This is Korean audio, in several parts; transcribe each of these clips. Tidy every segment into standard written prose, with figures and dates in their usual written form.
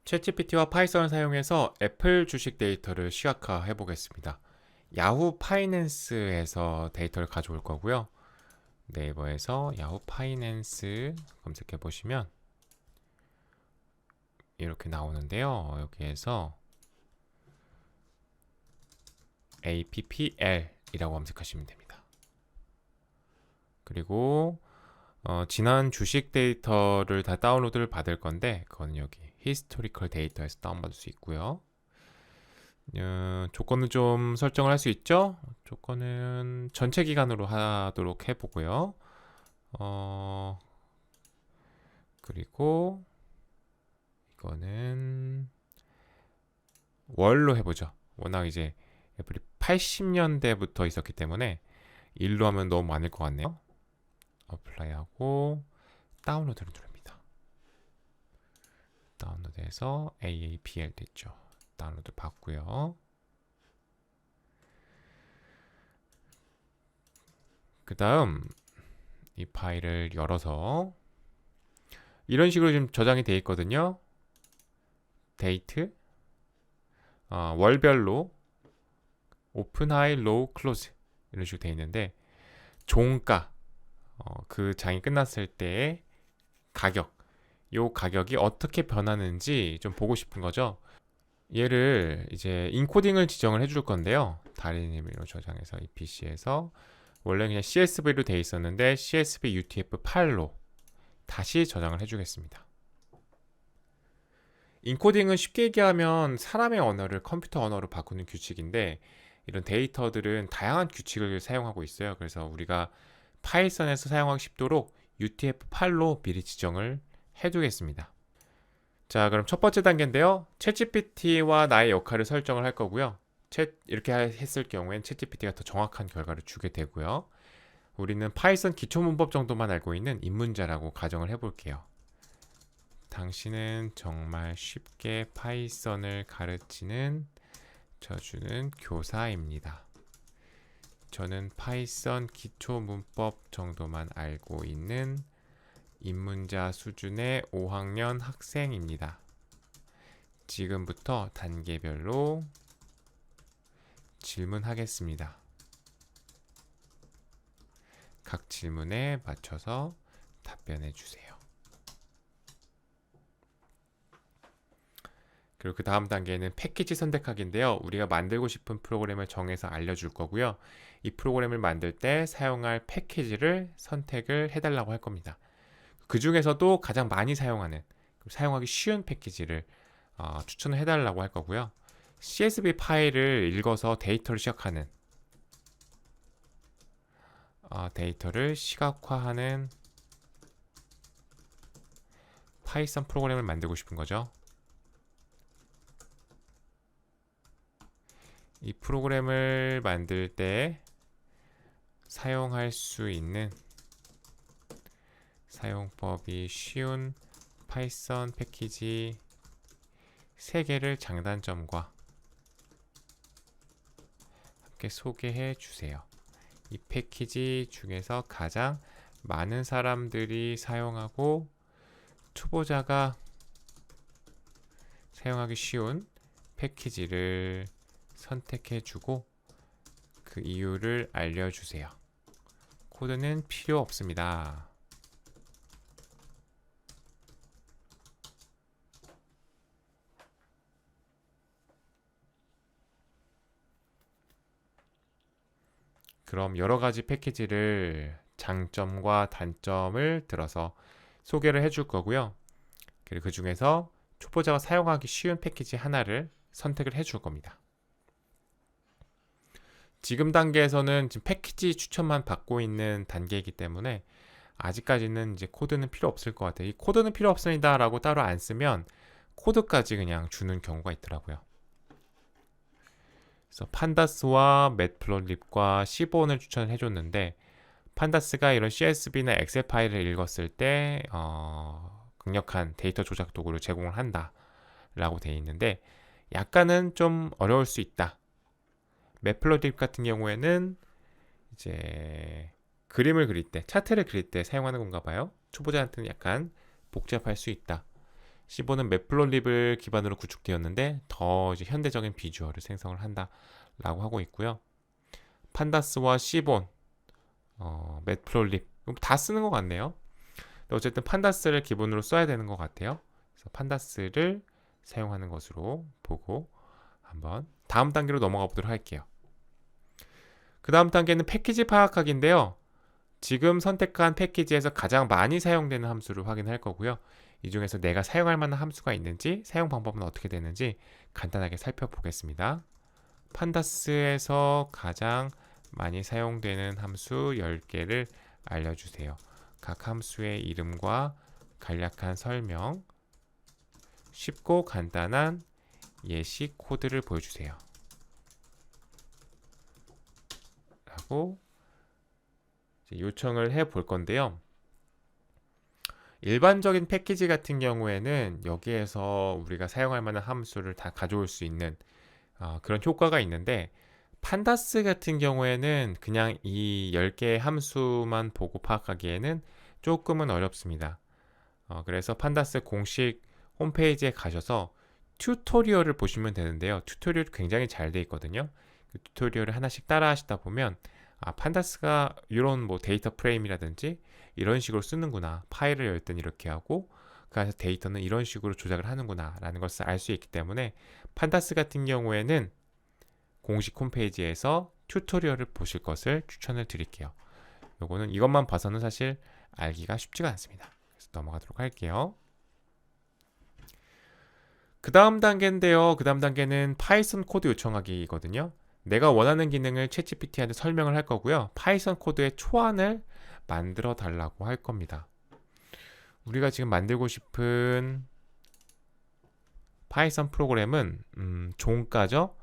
챗GPT와 파이썬을 사용해서 애플 주식 데이터를 시각화해 보겠습니다. 야후 파이낸스에서 데이터를 가져올 거고요. 네이버에서 야후 파이낸스 검색해 보시면 이렇게 나오는데요. 여기에서 APPL이라고 검색하시면 됩니다. 그리고 지난 주식 데이터를 다 다운로드를 받을 건데 그건 여기 히스토리컬 데이터에서 다운받을 수 있고요. 조건은 좀 설정을 할 수 있죠. 조건은 전체 기간으로 하도록 해보고요. 그리고 이거는 월로 해보죠. 워낙 이제 애플이 80년대부터 있었기 때문에 일로 하면 너무 많을 것 같네요. 어플라이하고 다운로드를 누릅니다. 다운로드해서 AAPL 됐죠. 다운로드 받고요. 그 다음 이 파일을 열어서 이런 식으로 지금 저장이 되어 있거든요. 데이트 월별로 오픈, 하이, 로우, 클로즈 이런 식으로 되어 있는데 종가 그 장이 끝났을 때의 가격 요 가격이 어떻게 변하는지 좀 보고 싶은 거죠. 얘를 이제 인코딩을 지정을 해줄 건데요. 다리님으로 저장해서 이 PC에서 원래 그냥 CSV로 되어 있었는데 CSV UTF-8로 다시 저장을 해주겠습니다. 인코딩은 쉽게 얘기하면 사람의 언어를 컴퓨터 언어로 바꾸는 규칙인데 이런 데이터들은 다양한 규칙을 사용하고 있어요. 그래서 우리가 파이썬에서 사용하기 쉽도록 UTF-8로 미리 지정을 해두겠습니다. 자, 그럼 첫 번째 단계인데요. 챗GPT와 나의 역할을 설정을 할 거고요. 이렇게 했을 경우엔 챗GPT가 더 정확한 결과를 주게 되고요. 우리는 파이썬 기초 문법 정도만 알고 있는 입문자라고 가정을 해볼게요. 당신은 정말 쉽게 파이썬을 가르치는 저주는 교사입니다. 저는 파이썬 기초 문법 정도만 알고 있는 입문자 수준의 5학년 학생입니다. 지금부터 단계별로 질문하겠습니다. 각 질문에 맞춰서 답변해 주세요. 그리고 그 다음 단계는 패키지 선택하기인데요. 우리가 만들고 싶은 프로그램을 정해서 알려줄 거고요. 이 프로그램을 만들 때 사용할 패키지를 선택을 해달라고 할 겁니다. 그 중에서도 가장 많이 사용하기 쉬운 패키지를 추천을 해달라고 할 거고요. CSV 파일을 읽어서 데이터를 시각화하는 파이썬 프로그램을 만들고 싶은 거죠. 이 프로그램을 만들 때 사용할 수 있는 사용법이 쉬운 파이썬 패키지 3개를 장단점과 함께 소개해 주세요. 이 패키지 중에서 가장 많은 사람들이 사용하고 초보자가 사용하기 쉬운 패키지를 선택해 주고 그 이유를 알려주세요. 코드는 필요 없습니다. 그럼 여러 가지 패키지를 장점과 단점을 들어서 소개를 해줄 거고요. 그리고 그 중에서 초보자가 사용하기 쉬운 패키지 하나를 선택을 해줄 겁니다. 지금 단계에서는 지금 패키지 추천만 받고 있는 단계이기 때문에 아직까지는 이제 코드는 필요 없을 것 같아요. 이 코드는 필요 없습니다 라고 따로 안 쓰면 코드까지 그냥 주는 경우가 있더라고요. 그래서 판다스와 매트플롯립과 시본을 추천을 해줬는데 판다스가 이런 CSV나 엑셀 파일을 읽었을 때 강력한 데이터 조작 도구를 제공을 한다 라고 되어 있는데 약간은 좀 어려울 수 있다. 매플로딥 같은 경우에는 이제 그림을 그릴 때, 차트를 그릴 때 사용하는 건가 봐요. 초보자한테는 약간 복잡할 수 있다. 시본은 맵플롯립을 기반으로 구축되었는데 더 이제 현대적인 비주얼을 생성을 한다라고 하고 있고요. 판다스와 시본, 맵플롯립 다 쓰는 것 같네요. 어쨌든 판다스를 기본으로 써야 되는 것 같아요. 그래서 판다스를 사용하는 것으로 보고 한번 다음 단계로 넘어가 보도록 할게요. 그 다음 단계는 패키지 파악하기인데요. 지금 선택한 패키지에서 가장 많이 사용되는 함수를 확인할 거고요. 이 중에서 내가 사용할 만한 함수가 있는지, 사용 방법은 어떻게 되는지 간단하게 살펴보겠습니다. 판다스에서 가장 많이 사용되는 함수 10개를 알려주세요. 각 함수의 이름과 간략한 설명, 쉽고 간단한 예시 코드를 보여주세요. 라고 요청을 해 볼 건데요. 일반적인 패키지 같은 경우에는 여기에서 우리가 사용할 만한 함수를 다 가져올 수 있는 그런 효과가 있는데, 판다스 같은 경우에는 그냥 이 10개의 함수만 보고 파악하기에는 조금은 어렵습니다. 그래서 판다스 공식 홈페이지에 가셔서 튜토리얼을 보시면 되는데요. 튜토리얼이 굉장히 잘 돼 있거든요. 그 튜토리얼을 하나씩 따라 하시다 보면 판다스가 이런 뭐 데이터 프레임이라든지 이런 식으로 쓰는구나, 파일을 열 땐 이렇게 하고 그 안에서 데이터는 이런 식으로 조작을 하는구나 라는 것을 알 수 있기 때문에 판다스 같은 경우에는 공식 홈페이지에서 튜토리얼을 보실 것을 추천을 드릴게요. 요거는 이것만 봐서는 사실 알기가 쉽지가 않습니다. 그래서 넘어가도록 할게요. 그 다음 단계인데요. 그 다음 단계는 파이썬 코드 요청하기거든요. 내가 원하는 기능을 챗GPT한테 설명을 할 거고요. 파이썬 코드의 초안을 만들어 달라고 할 겁니다. 우리가 지금 만들고 싶은 파이썬 프로그램은 종가죠.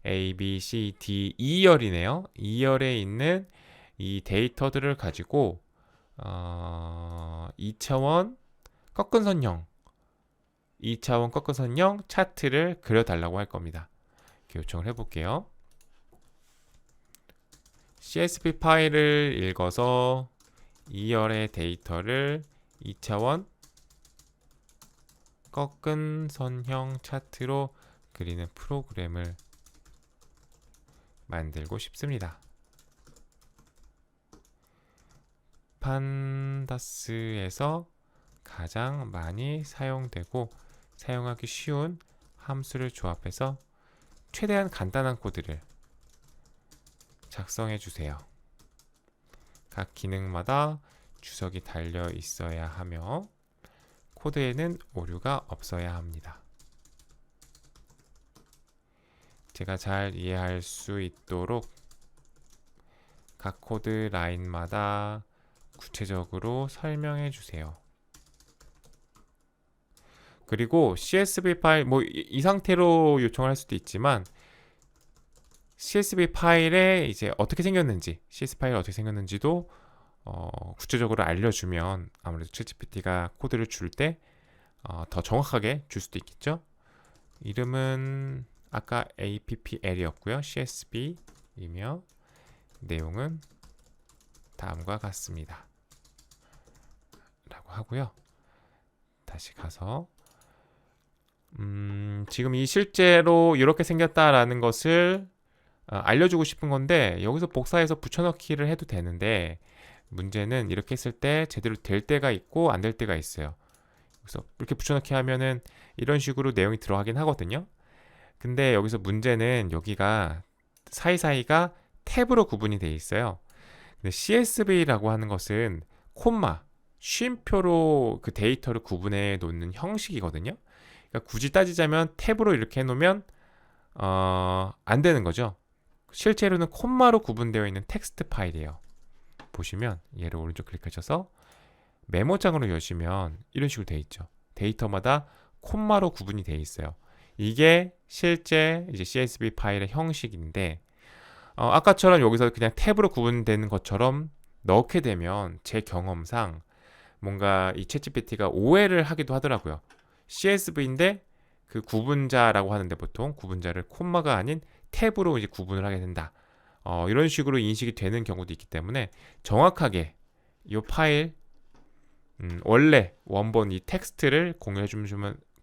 A, B, C, D, 2열이네요. 2열에 있는 이 데이터들을 가지고 2차원 꺾은 선형 2차원 꺾은 선형 차트를 그려달라고 할 겁니다. 이렇게 요청을 해볼게요. CSV 파일을 읽어서 2열의 데이터를 2차원 꺾은 선형 차트로 그리는 프로그램을 만들고 싶습니다. 판다스에서 가장 많이 사용되고 사용하기 쉬운 함수를 조합해서 최대한 간단한 코드를 작성해 주세요. 각 기능마다 주석이 달려 있어야 하며 코드에는 오류가 없어야 합니다. 제가 잘 이해할 수 있도록 각 코드 라인마다 구체적으로 설명해 주세요. 그리고 CSV 파일, 이 상태로 요청을 할 수도 있지만 CSV 파일에 이제 어떻게 생겼는지, CSV 파일 어떻게 생겼는지도 구체적으로 알려주면 아무래도 챗GPT가 코드를 줄 때 더 정확하게 줄 수도 있겠죠. 이름은 아까 APPL이었고요. CSV이며 내용은 다음과 같습니다. 라고 하고요. 다시 가서 지금 이 실제로 이렇게 생겼다라는 것을 알려주고 싶은 건데 여기서 복사해서 붙여넣기를 해도 되는데 문제는 이렇게 했을 때 제대로 될 때가 있고 안 될 때가 있어요. 그래서 이렇게 붙여넣기 하면은 이런 식으로 내용이 들어가긴 하거든요. 근데 여기서 문제는 여기가 사이사이가 탭으로 구분이 되어 있어요. 근데 CSV라고 하는 것은 콤마, 쉼표로 그 데이터를 구분해 놓는 형식이거든요. 그러니까 굳이 따지자면 탭으로 이렇게 해놓으면 안 되는 거죠. 실제로는 콤마로 구분되어 있는 텍스트 파일이에요. 보시면 얘를 오른쪽 클릭하셔서 메모장으로 여시면 이런 식으로 되어 있죠. 데이터마다 콤마로 구분이 되어 있어요. 이게 실제 이제 CSV 파일의 형식인데 아까처럼 여기서 그냥 탭으로 구분되는 것처럼 넣게 되면 제 경험상 뭔가 이 챗GPT가 오해를 하기도 하더라고요. CSV인데 그 구분자라고 하는데 보통 구분자를 콤마가 아닌 탭으로 이제 구분을 하게 된다. 이런 식으로 인식이 되는 경우도 있기 때문에 정확하게 이 파일 원래 원본 이 텍스트를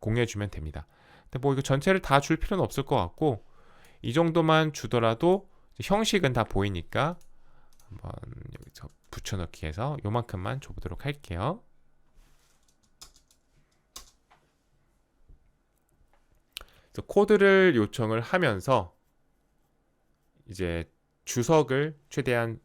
공유해주면 됩니다. 근데 뭐 이거 전체를 다 줄 필요는 없을 것 같고 이 정도만 주더라도 형식은 다 보이니까 한번 여기서 붙여넣기 해서 요만큼만 줘보도록 할게요. 그래서 코드를 요청을 하면서 이제 주석을 최대한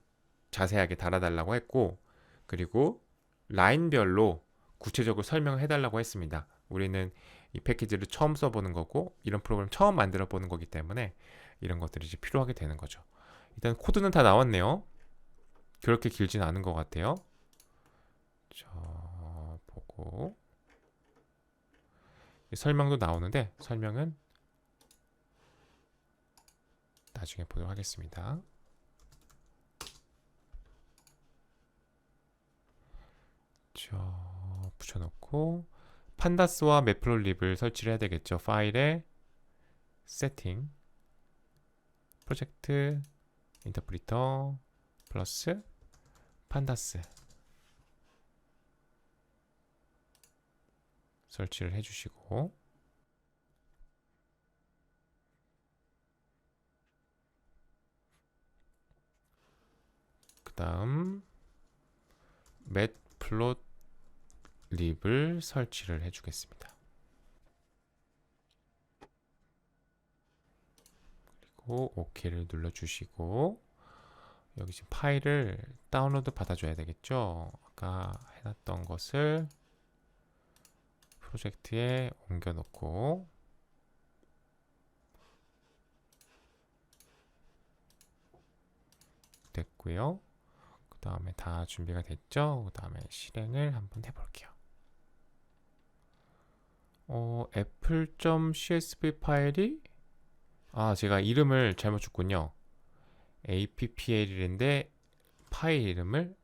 자세하게 달아달라고 했고, 그리고 라인별로 구체적으로 설명을 해달라고 했습니다. 우리는 이 패키지를 처음 써보는 거고 이런 프로그램 처음 만들어 보는 거기 때문에 이런 것들이 이제 필요하게 되는 거죠. 일단 코드는 다 나왔네요. 그렇게 길진 않은 것 같아요. 저 보고 설명도 나오는데 설명은 나중에 보도록 하겠습니다. 붙여놓고 판다스와 매플로립을 설치를 해야 되겠죠. 파일에 세팅, 프로젝트, 인터프리터 플러스 판다스 설치를 해주시고, 그 다음 매플로립을 설치를 해주겠습니다. 그리고 OK를 눌러주시고 여기 지금 파일을 다운로드 받아줘야 되겠죠. 아까 해놨던 것을 프로젝트에 옮겨놓고 됐고요. 그 다음에 다 준비가 됐죠. 그 다음에 실행을 한번 해볼게요. apple.csv 파일이 제가 이름을 잘못 줬군요. appl인데 파일 이름을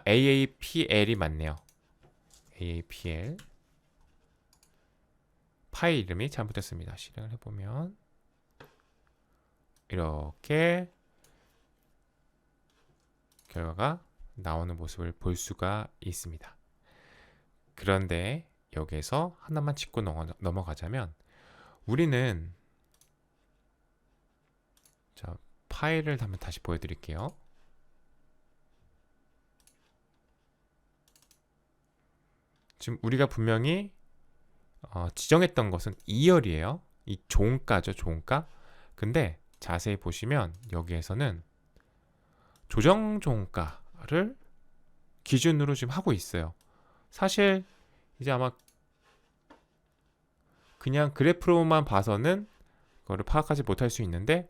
AAPL이 맞네요. AAPL 파일 이름이 잘못됐습니다. 실행을 해보면 이렇게 결과가 나오는 모습을 볼 수가 있습니다. 그런데 여기에서 하나만 짚고 넘어가자면 우리는 파일을 한번 다시 보여드릴게요. 지금 우리가 분명히 지정했던 것은 2열이에요. 이 종가죠, 종가. 근데 자세히 보시면 여기에서는 조정 종가를 기준으로 지금 하고 있어요. 사실 이제 아마 그냥 그래프로만 봐서는 그거를 파악하지 못할 수 있는데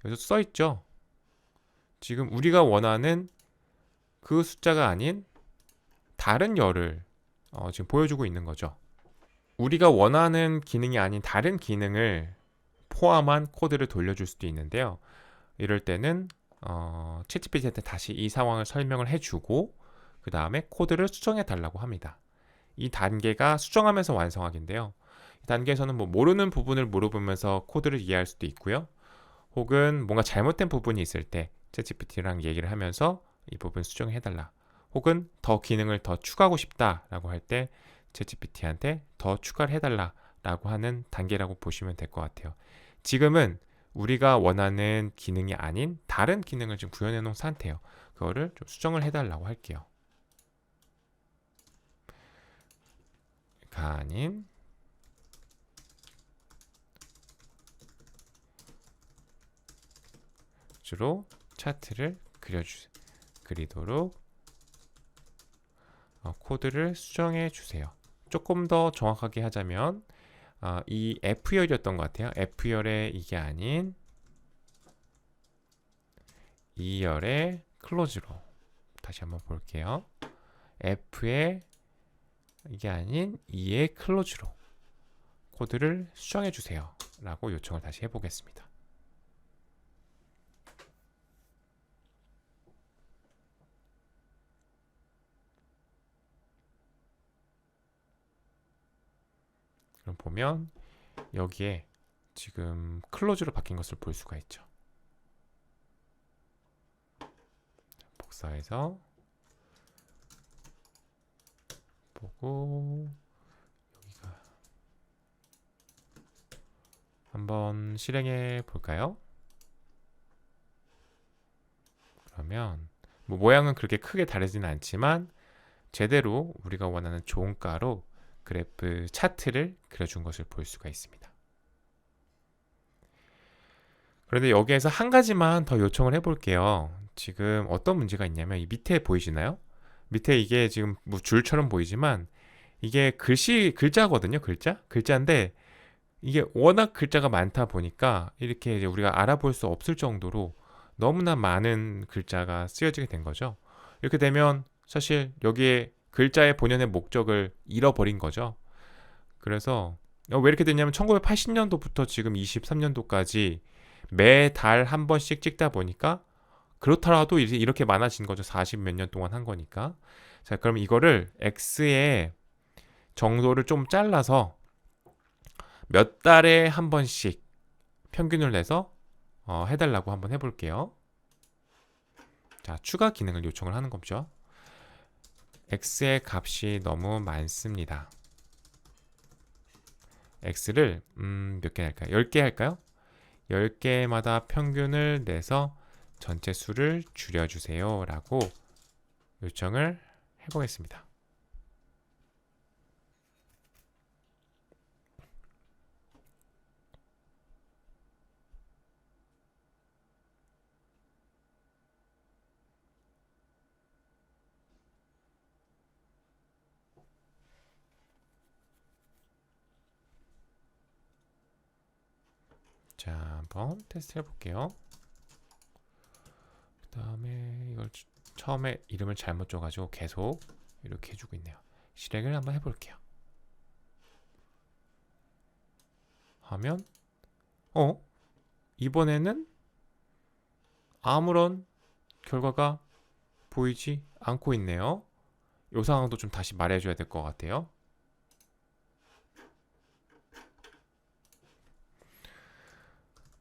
여기서 써 있죠. 지금 우리가 원하는 그 숫자가 아닌 다른 열을 지금 보여주고 있는 거죠. 우리가 원하는 기능이 아닌 다른 기능을 포함한 코드를 돌려줄 수도 있는데요. 이럴 때는 챗GPT한테 다시 이 상황을 설명을 해주고 그 다음에 코드를 수정해 달라고 합니다. 이 단계가 수정하면서 완성하기인데요. 이 단계에서는 뭐 모르는 부분을 물어보면서 코드를 이해할 수도 있고요. 혹은 뭔가 잘못된 부분이 있을 때 챗GPT랑 얘기를 하면서 이 부분 수정해 달라. 혹은 더 기능을 더 추가하고 싶다라고 할 때 챗GPT한테 더 추가를 해달라라고 하는 단계라고 보시면 될 것 같아요. 지금은 우리가 원하는 기능이 아닌 다른 기능을 지금 구현해 놓은 상태예요. 그거를 좀 수정을 해달라고 할게요. 가 아닌 주로 차트를 그리도록 코드를 수정해 주세요. 조금 더 정확하게 하자면 이 F열이었던 것 같아요. F열의 이게 아닌 2열의 클로즈로 다시 한번 볼게요. F의 이게 아닌 2의 클로즈로 코드를 수정해 주세요 라고 요청을 다시 해보겠습니다. 그럼 보면 여기에 지금 클로즈로 바뀐 것을 볼 수가 있죠. 복사해서 보고 여기가 한번 실행해 볼까요? 그러면 뭐 모양은 그렇게 크게 다르지는 않지만 제대로 우리가 원하는 종가로 그래프 차트를 그려준 것을 볼 수가 있습니다. 그런데 여기에서 한 가지만 더 요청을 해볼게요. 지금 어떤 문제가 있냐면 이 밑에 보이시나요? 밑에 이게 지금 뭐 줄처럼 보이지만 이게 글자거든요. 글자인데 이게 워낙 글자가 많다 보니까 이렇게 이제 우리가 알아볼 수 없을 정도로 너무나 많은 글자가 쓰여지게 된 거죠. 이렇게 되면 사실 여기에 글자의 본연의 목적을 잃어버린 거죠. 그래서 왜 이렇게 됐냐면 1980년도부터 지금 23년도까지 매달 한 번씩 찍다 보니까 그렇더라도 이렇게 많아진 거죠. 40 몇 년 동안 한 거니까. 자, 그럼 이거를 X의 정도를 좀 잘라서 몇 달에 한 번씩 평균을 내서 해달라고 한번 해볼게요. 자, 추가 기능을 요청을 하는 거죠. X의 값이 너무 많습니다. X를 몇 개 할까요? 10개 할까요? 10개마다 평균을 내서 전체 수를 줄여주세요 라고 요청을 해보겠습니다. 자, 한번 테스트 해볼게요. 그 다음에 이걸 처음에 이름을 잘못 줘가지고 계속 이렇게 해주고 있네요. 실행을 한번 해볼게요. 하면 이번에는 아무런 결과가 보이지 않고 있네요. 이 상황도 좀 다시 말해줘야 될 것 같아요.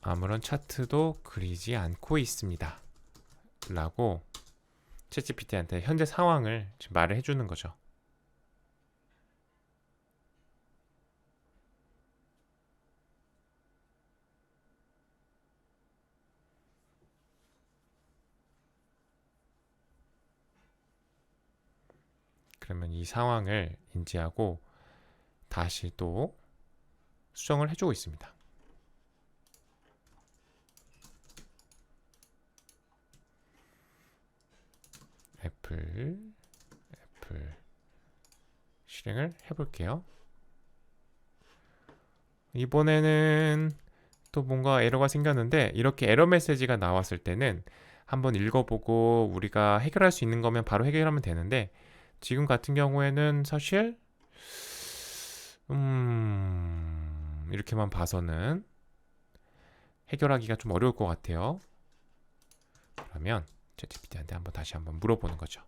아무런 차트도 그리지 않고 있습니다. 라고 챗GPT한테 현재 상황을 지금 말을 해주는 거죠. 그러면 이 상황을 인지하고 다시 또 수정을 해주고 있습니다. 애플 실행을 해볼게요. 이번에는 또 뭔가 에러가 생겼는데 이렇게 에러 메시지가 나왔을 때는 한번 읽어보고 우리가 해결할 수 있는 거면 바로 해결하면 되는데 지금 같은 경우에는 사실 이렇게만 봐서는 해결하기가 좀 어려울 것 같아요. 그러면 챗GPT한테 다시 한번 물어보는 거죠.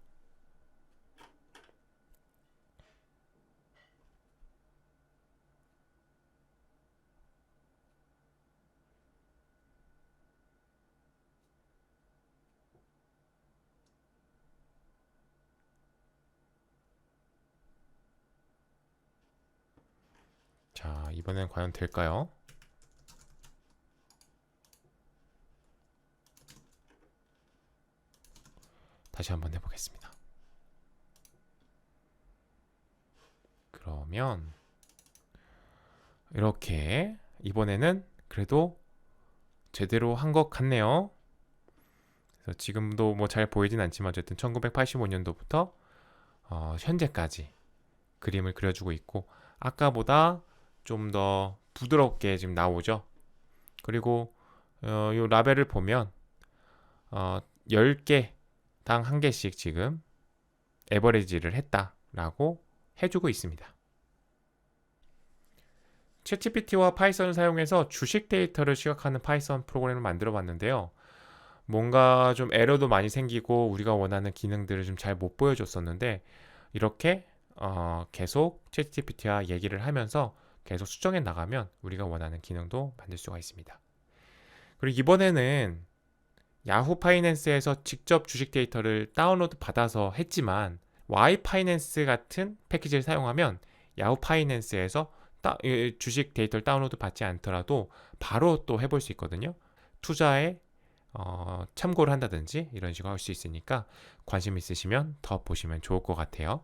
자, 이번엔 과연 될까요? 다시 한번 해보겠습니다. 그러면 이렇게 이번에는 그래도 제대로 한 것 같네요. 그래서 지금도 뭐 잘 보이진 않지만 어쨌든 1985년도부터 현재까지 그림을 그려주고 있고 아까보다 좀 더 부드럽게 지금 나오죠. 그리고 이 라벨을 보면 10개당 1개씩 지금 에버리지를 했다라고 해주고 있습니다. 챗GPT와 파이썬을 사용해서 주식 데이터를 시각하는 파이썬 프로그램을 만들어 봤는데요. 뭔가 좀 에러도 많이 생기고 우리가 원하는 기능들을 좀 잘 못 보여줬었는데 이렇게 계속 챗GPT와 얘기를 하면서 계속 수정해 나가면 우리가 원하는 기능도 만들 수가 있습니다. 그리고 이번에는 야후 파이낸스에서 직접 주식 데이터를 다운로드 받아서 했지만 Y 파이낸스 같은 패키지를 사용하면 야후 파이낸스에서 주식 데이터를 다운로드 받지 않더라도 바로 또 해볼 수 있거든요. 투자에 참고를 한다든지 이런 식으로 할 수 있으니까 관심 있으시면 더 보시면 좋을 것 같아요.